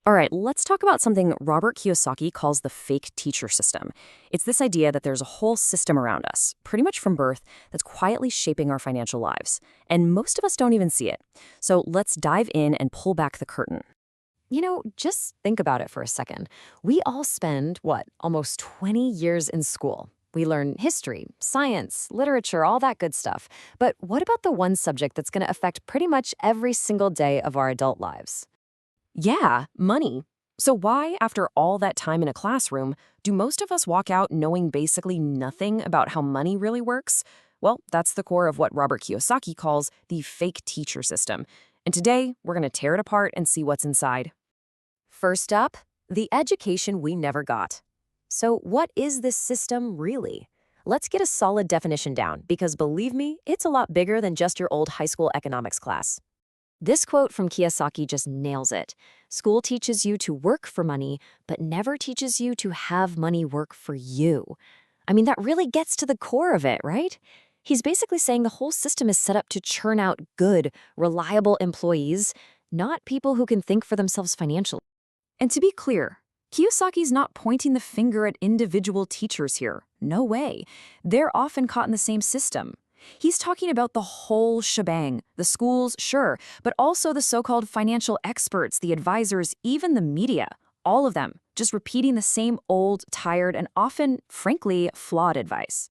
All right, let's talk about something Robert Kiyosaki calls the fake teacher system. It's this idea that there's a whole system around us, pretty much from birth, that's quietly shaping our financial lives. And most of us don't even see it. So let's dive in and pull back the curtain. Just think about it for a second. We all spend, almost 20 years in school. We learn history, science, literature, all that good stuff. But what about the one subject that's going to affect pretty much every single day of our adult lives? Yeah, money. So why, after all that time in a classroom, do most of us walk out knowing basically nothing about how money really works? Well, that's the core of what Robert Kiyosaki calls the fake teacher system. And today, we're going to tear it apart and see what's inside. First up, the education we never got. So, what is this system really? Let's get a solid definition down, because believe me, it's a lot bigger than just your old high school economics class. This quote from Kiyosaki just nails it. School teaches you to work for money, but never teaches you to have money work for you. I mean, that really gets to the core of it, right? He's basically saying the whole system is set up to churn out good, reliable employees, not people who can think for themselves financially. And to be clear, Kiyosaki's not pointing the finger at individual teachers here. No way. They're often caught in the same system. He's talking about the whole shebang. The schools, sure, but also the so-called financial experts, the advisors, even the media. All of them just repeating the same old, tired, and often, frankly, flawed advice.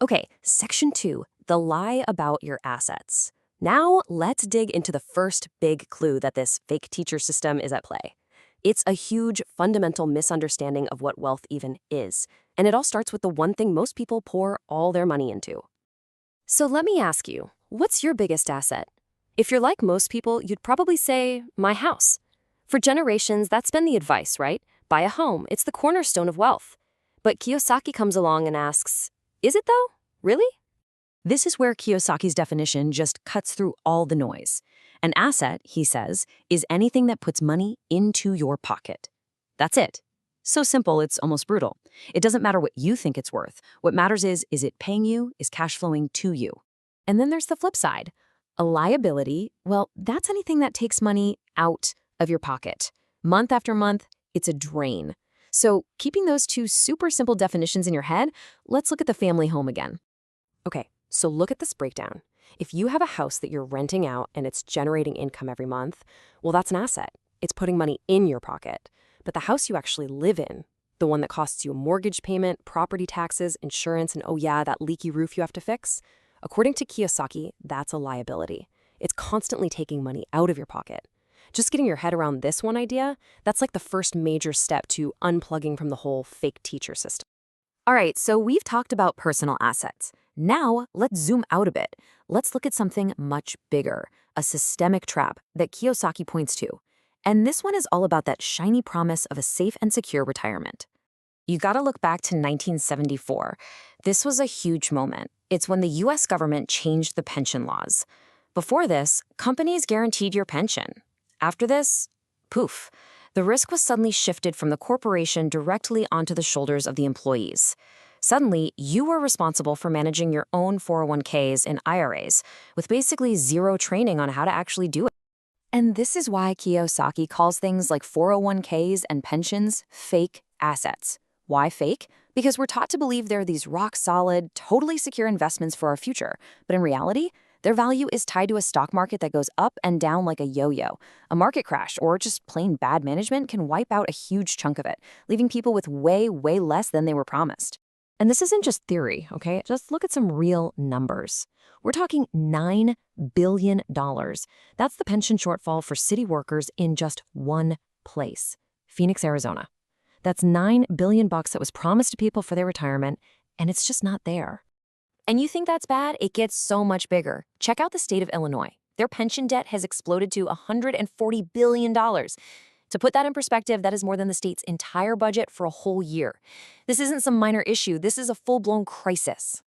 Okay, section 2, the lie about your assets. Now, let's dig into the first big clue that this fake teacher system is at play. It's a huge, fundamental misunderstanding of what wealth even is. And it all starts with the one thing most people pour all their money into. So let me ask you, what's your biggest asset? If you're like most people, you'd probably say, my house. For generations, that's been the advice, right? Buy a home, it's the cornerstone of wealth. But Kiyosaki comes along and asks, is it though? Really? This is where Kiyosaki's definition just cuts through all the noise. An asset, he says, is anything that puts money into your pocket. That's it. So simple, it's almost brutal. It doesn't matter what you think it's worth. What matters is it paying you, is cash flowing to you? And then there's the flip side. A liability, well, that's anything that takes money out of your pocket. Month after month, it's a drain. So keeping those two super simple definitions in your head, let's look at the family home again. Okay, so look at this breakdown. If you have a house that you're renting out and it's generating income every month, well, that's an asset. It's putting money in your pocket. But the house you actually live in, the one that costs you a mortgage payment, property taxes, insurance, and oh yeah, that leaky roof you have to fix, according to Kiyosaki, that's a liability. It's constantly taking money out of your pocket. Just getting your head around this one idea, that's like the first major step to unplugging from the whole fake teacher system. All right, so we've talked about personal assets. Now, let's zoom out a bit. Let's look at something much bigger, a systemic trap that Kiyosaki points to. And this one is all about that shiny promise of a safe and secure retirement. You gotta look back to 1974. This was a huge moment. It's when the US government changed the pension laws. Before this, companies guaranteed your pension. After this, poof, the risk was suddenly shifted from the corporation directly onto the shoulders of the employees. Suddenly, you were responsible for managing your own 401ks and IRAs, with basically zero training on how to actually do it. And this is why Kiyosaki calls things like 401ks and pensions fake assets. Why fake? Because we're taught to believe they're these rock-solid, totally secure investments for our future. But in reality, their value is tied to a stock market that goes up and down like a yo-yo. A market crash or just plain bad management can wipe out a huge chunk of it, leaving people with way, way less than they were promised. And this isn't just theory, okay? Just look at some real numbers. We're talking $9 billion. That's the pension shortfall for city workers in just one place, Phoenix, Arizona. That's $9 billion that was promised to people for their retirement, and it's just not there. And you think that's bad? It gets so much bigger. Check out the state of Illinois. Their pension debt has exploded to $140 billion. To put that in perspective, that is more than the state's entire budget for a whole year. This isn't some minor issue. This is a full-blown crisis.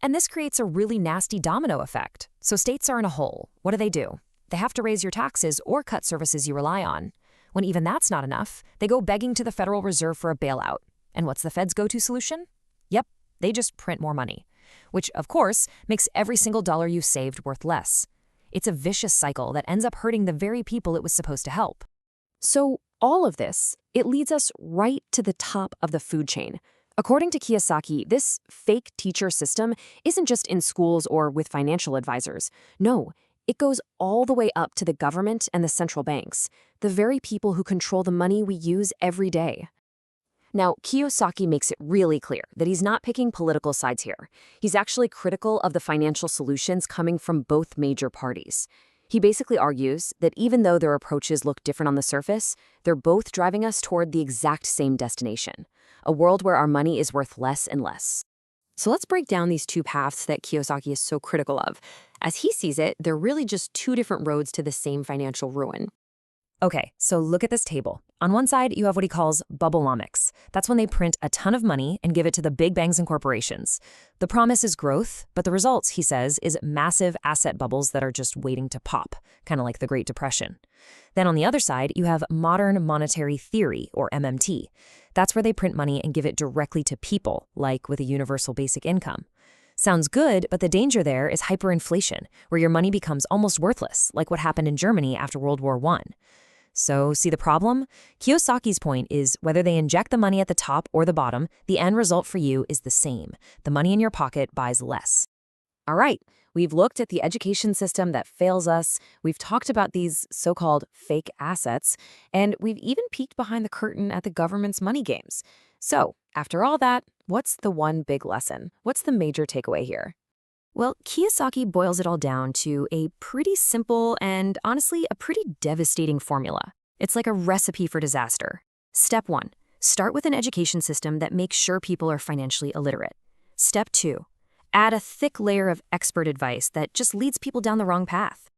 And this creates a really nasty domino effect. So states are in a hole. What do? They have to raise your taxes or cut services you rely on. When even that's not enough, they go begging to the Federal Reserve for a bailout. And what's the Fed's go-to solution? Yep, they just print more money, which, of course, makes every single dollar you saved worth less. It's a vicious cycle that ends up hurting the very people it was supposed to help. So all of this, it leads us right to the top of the food chain. According to Kiyosaki, this fake teacher system isn't just in schools or with financial advisors. No, it goes all the way up to the government and the central banks, the very people who control the money we use every day. Now, Kiyosaki makes it really clear that he's not picking political sides here. He's actually critical of the financial solutions coming from both major parties. He basically argues that even though their approaches look different on the surface, they're both driving us toward the exact same destination, a world where our money is worth less and less. So let's break down these two paths that Kiyosaki is so critical of. As he sees it, they're really just two different roads to the same financial ruin. Okay, so look at this table. On one side, you have what he calls bubbleomics. That's when they print a ton of money and give it to the big banks and corporations. The promise is growth, but the results, he says, is massive asset bubbles that are just waiting to pop, kind of like the Great Depression. Then on the other side, you have modern monetary theory, or MMT. That's where they print money and give it directly to people, like with a universal basic income. Sounds good, but the danger there is hyperinflation, where your money becomes almost worthless, like what happened in Germany after World War I. So, see the problem? Kiyosaki's point is whether they inject the money at the top or the bottom, the end result for you is the same. The money in your pocket buys less. All right, we've looked at the education system that fails us, we've talked about these so-called fake assets, and we've even peeked behind the curtain at the government's money games. So, after all that, what's the one big lesson? What's the major takeaway here? Well, Kiyosaki boils it all down to a pretty simple and, honestly, a pretty devastating formula. It's like a recipe for disaster. Step 1. Start with an education system that makes sure people are financially illiterate. Step 2. Add a thick layer of expert advice that just leads people down the wrong path.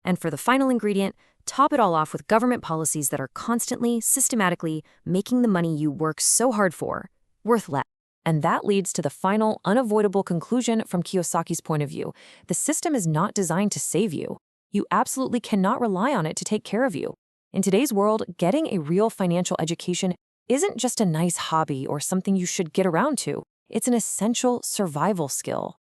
And for the final ingredient, top it all off with government policies that are constantly, systematically making the money you work so hard for worth less. And that leads to the final, unavoidable conclusion from Kiyosaki's point of view. The system is not designed to save you. You absolutely cannot rely on it to take care of you. In today's world, getting a real financial education isn't just a nice hobby or something you should get around to. It's an essential survival skill.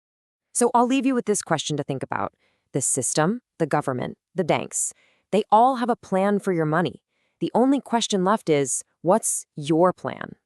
So I'll leave you with this question to think about. The system, the government, the banks, they all have a plan for your money. The only question left is, what's your plan?